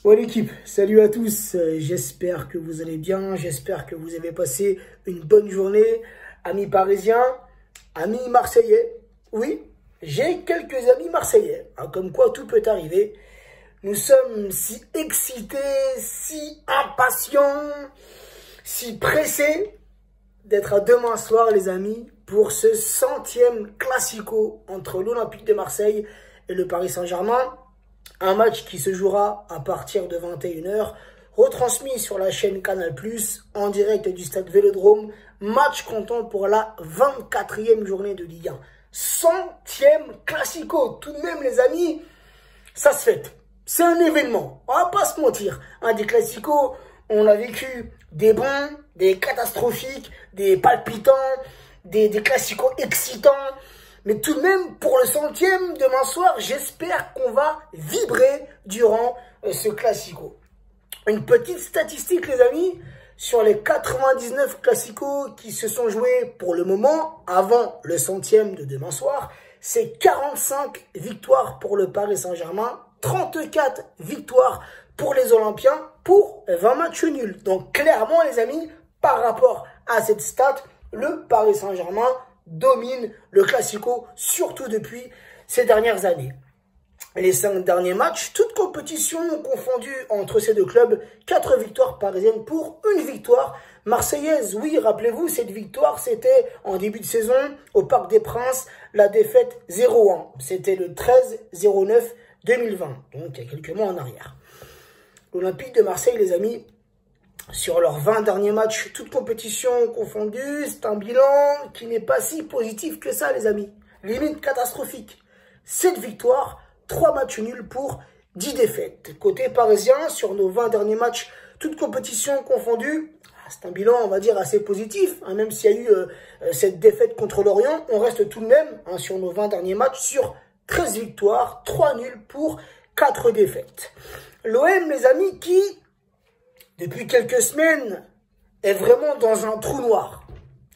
Bon l'équipe, salut à tous, j'espère que vous allez bien, j'espère que vous avez passé une bonne journée, amis parisiens, amis marseillais. Oui, j'ai quelques amis marseillais, hein, comme quoi tout peut arriver. Nous sommes si excités, si impatients, si pressés d'être à demain soir les amis pour ce 100e classico entre l'Olympique de Marseille et le Paris Saint-Germain. Un match qui se jouera à partir de 21h, retransmis sur la chaîne Canal+, en direct du stade Vélodrome. Match comptant pour la 24e journée de Ligue 1. 100e classico, tout de même les amis, ça se fête. C'est un événement, on va pas se mentir. Des classicos, on a vécu des bons, des catastrophiques, des palpitants, des classicos excitants. Mais tout de même, pour le 100e demain soir, j'espère qu'on va vibrer durant ce classico. Une petite statistique, les amis, sur les 99 classicos qui se sont joués pour le moment, avant le 100e de demain soir, c'est 45 victoires pour le Paris Saint-Germain, 34 victoires pour les Olympiens, pour 20 matchs nuls. Donc clairement, les amis, par rapport à cette stat, le Paris Saint-Germain domine le classico, surtout depuis ces dernières années. Les 5 derniers matchs, toutes compétitions confondues entre ces deux clubs, 4 victoires parisiennes pour une victoire marseillaise. Oui, rappelez-vous, cette victoire, c'était en début de saison au Parc des Princes, la défaite 0-1. C'était le 13-09-2020, donc il y a quelques mois en arrière. L'Olympique de Marseille, les amis, sur leurs 20 derniers matchs, toutes compétitions confondues, c'est un bilan qui n'est pas si positif que ça, les amis. Limite catastrophique. 7 victoires, 3 matchs nuls pour 10 défaites. Côté parisien, sur nos 20 derniers matchs, toutes compétitions confondues, c'est un bilan, on va dire, assez positif. Même s'il y a eu cette défaite contre l'Orient, on reste tout de même, sur nos 20 derniers matchs, sur 13 victoires, 3 nuls pour 4 défaites. L'OM, les amis, qui, depuis quelques semaines, est vraiment dans un trou noir,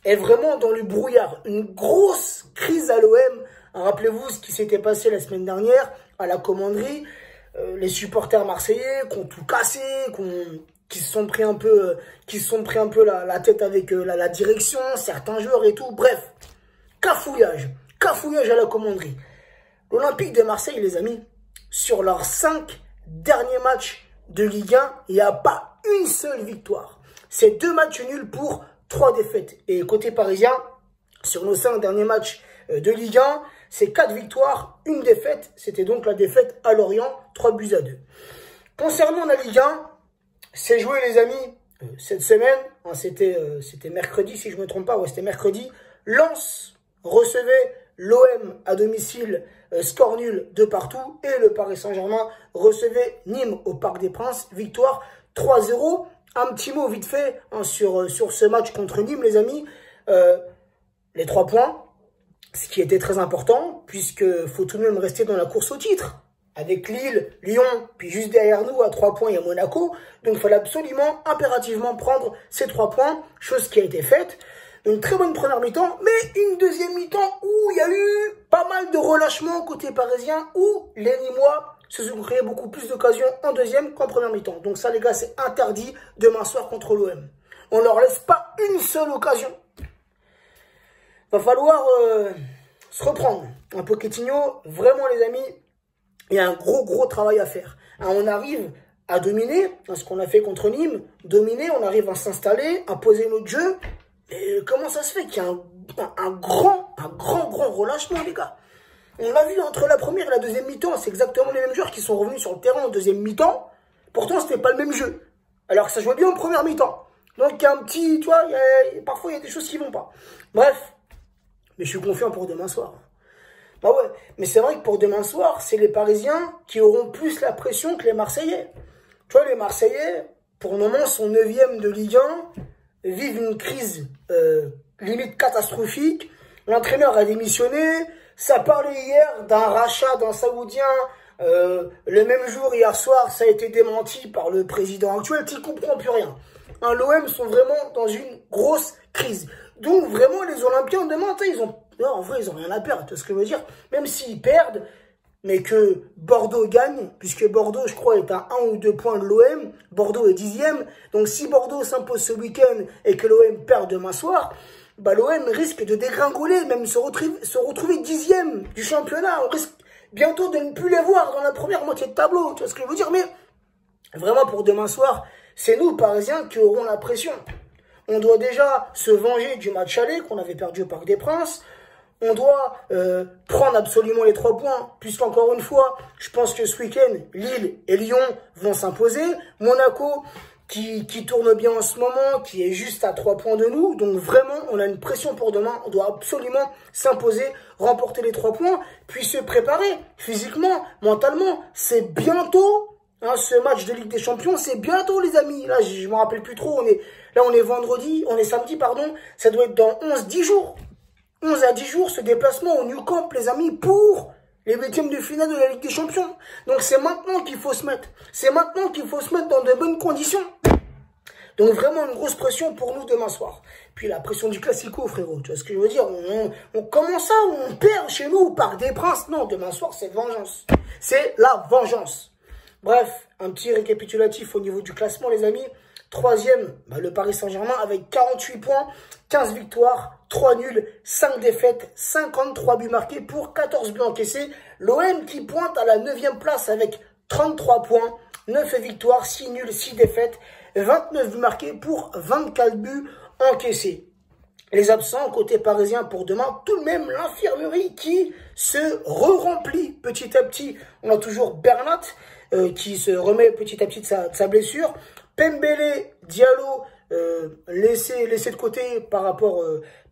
est vraiment dans le brouillard. Une grosse crise à l'OM. Rappelez-vous ce qui s'était passé la semaine dernière à la commanderie. Les supporters marseillais qui ont tout cassé, qui se sont pris un peu, la tête avec la direction, certains joueurs et tout. Bref, cafouillage à la commanderie. L'Olympique de Marseille, les amis, sur leurs 5 derniers matchs de Ligue 1, il n'y a pas une seule victoire. C'est 2 matchs nuls pour 3 défaites. Et côté parisien, sur nos 5 derniers matchs de Ligue 1, c'est 4 victoires, 1 défaite. C'était donc la défaite à Lorient, 3-2. Concernant la Ligue 1, c'est joué les amis cette semaine. C'était mercredi si je ne me trompe pas. Ouais, c'était mercredi. Lens recevait l'OM à domicile, score nul de partout. Et le Paris Saint-Germain recevait Nîmes au Parc des Princes, victoire 3-0. Un petit mot vite fait sur ce match contre Nîmes, les amis. Les 3 points, ce qui était très important, puisque faut tout de même rester dans la course au titre. Avec Lille, Lyon, puis juste derrière nous, à 3 points, il y a Monaco. Donc il fallait absolument, impérativement prendre ces 3 points, chose qui a été faite. Une très bonne première mi-temps, mais une deuxième mi-temps où il y a eu pas mal de relâchements côté parisien, où les Nîmois se sont créés beaucoup plus d'occasions en deuxième qu'en première mi-temps. Donc ça, les gars, c'est interdit demain soir contre l'OM. On leur laisse pas une seule occasion. Va falloir se reprendre. Pochettino, vraiment, les amis, il y a un gros travail à faire. On arrive à dominer, ce qu'on a fait contre Nîmes, dominer, on arrive à s'installer, à poser notre jeu. Et comment ça se fait qu'il y a un grand relâchement, les gars? On l'a vu entre la première et la deuxième mi-temps, c'est exactement les mêmes joueurs qui sont revenus sur le terrain en deuxième mi-temps. Pourtant, c'était pas le même jeu. Alors que ça jouait bien en première mi-temps. Donc, il y a un petit, tu vois, parfois, il y a des choses qui vont pas. Bref. Mais je suis confiant pour demain soir. Bah ouais, mais c'est vrai que pour demain soir, c'est les Parisiens qui auront plus la pression que les Marseillais. Tu vois, les Marseillais, pour le moment, sont 9e de Ligue 1, vivent une crise limite catastrophique. L'entraîneur a démissionné. Ça parlait hier d'un rachat d'un Saoudien. Le même jour, hier soir, ça a été démenti par le président actuel. Tu ne comprends plus rien. L'OM sont vraiment dans une grosse crise. Donc vraiment, les Olympiens, demain, ils ont... Non, en vrai, ils n'ont rien à perdre. Tu vois ce que je veux dire? Même s'ils perdent, mais que Bordeaux gagne, puisque Bordeaux, je crois, est à 1 ou 2 points de l'OM. Bordeaux est 10e. Donc, si Bordeaux s'impose ce week-end et que l'OM perd demain soir, bah, l'OM risque de dégringoler, même se retrouver 10e du championnat. On risque bientôt de ne plus les voir dans la première moitié de tableau. Tu vois ce que je veux dire? Mais vraiment, pour demain soir, c'est nous, Parisiens, qui aurons la pression. On doit déjà se venger du match aller qu'on avait perdu au Parc des Princes. On doit prendre absolument les 3 points, puisqu'encore une fois, je pense que ce week-end, Lille et Lyon vont s'imposer. Monaco, qui tourne bien en ce moment, qui est juste à 3 points de nous. Donc vraiment, on a une pression pour demain. On doit absolument s'imposer, remporter les 3 points, puis se préparer physiquement, mentalement. C'est bientôt, hein, ce match de Ligue des Champions, c'est bientôt, les amis. Là, je me rappelle plus trop. On est vendredi, on est samedi, pardon. Ça doit être dans 11-10 jours. 11 à 10 jours, ce déplacement au New Camp, les amis, pour les 8e de finale de la Ligue des Champions. Donc, c'est maintenant qu'il faut se mettre. C'est maintenant qu'il faut se mettre dans de bonnes conditions. Donc, vraiment, une grosse pression pour nous demain soir. Puis, la pression du Classico, frérot. Tu vois ce que je veux dire? On commence ça, on perd chez nous au Parc des Princes. Non, demain soir, c'est vengeance. C'est la vengeance. Bref, un petit récapitulatif au niveau du classement, les amis. 3e, le Paris Saint-Germain avec 48 points, 15 victoires, 3 nuls, 5 défaites, 53 buts marqués pour 14 buts encaissés. L'OM qui pointe à la 9e place avec 33 points, 9 victoires, 6 nuls, 6 défaites, 29 buts marqués pour 24 buts encaissés. Les absents côté parisien pour demain, tout de même l'infirmerie qui se re-remplit petit à petit. On a toujours Bernat qui se remet petit à petit de sa blessure. Pembele, Diallo, laissé de côté par rapport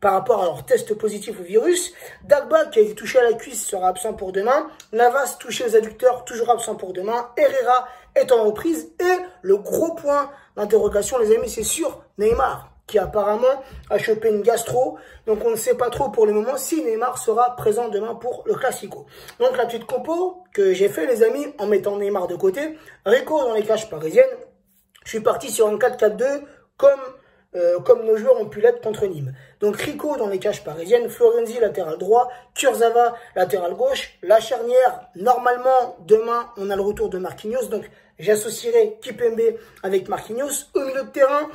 à leur test positif au virus. Dagba, qui a été touché à la cuisse, sera absent pour demain. Navas, touché aux adducteurs, toujours absent pour demain. Herrera est en reprise. Et le gros point d'interrogation, les amis, c'est sur Neymar, qui apparemment a chopé une gastro. Donc, on ne sait pas trop pour le moment si Neymar sera présent demain pour le Classico. Donc, la petite compo que j'ai fait, les amis, en mettant Neymar de côté. Rico dans les cages parisiennes. Je suis parti sur un 4-4-2 comme nos joueurs ont pu l'être contre Nîmes. Donc Rico dans les cages parisiennes, Florenzi latéral droit, Kurzawa latéral gauche, la charnière. Normalement, demain, on a le retour de Marquinhos. Donc j'associerai Kimpembe avec Marquinhos. Au milieu de terrain,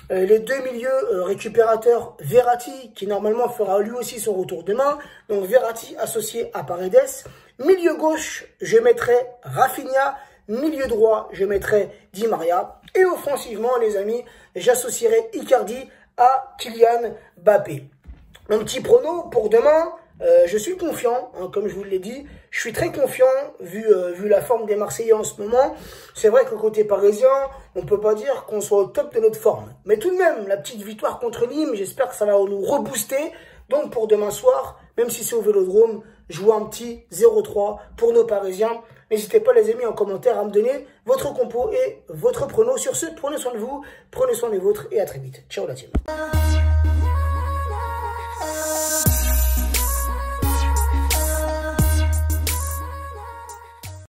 les 2 milieux récupérateurs, Verratti, qui normalement fera lui aussi son retour demain. Donc Verratti associé à Paredes. Milieu gauche, je mettrai Rafinha. Milieu droit, je mettrai Di Maria. Et offensivement, les amis, j'associerai Icardi à Kylian Mbappé. Mon petit prono pour demain, je suis confiant, hein, comme je vous l'ai dit. Je suis très confiant, vu la forme des Marseillais en ce moment. C'est vrai que côté parisien, on ne peut pas dire qu'on soit au top de notre forme. Mais tout de même, la petite victoire contre Nîmes, j'espère que ça va nous rebooster. Donc pour demain soir, même si c'est au Vélodrome, je vois un petit 0-3 pour nos Parisiens. N'hésitez pas, les amis, en commentaire à me donner votre compo et votre prono. Sur ce, prenez soin de vous, prenez soin des vôtres et à très vite. Ciao la team.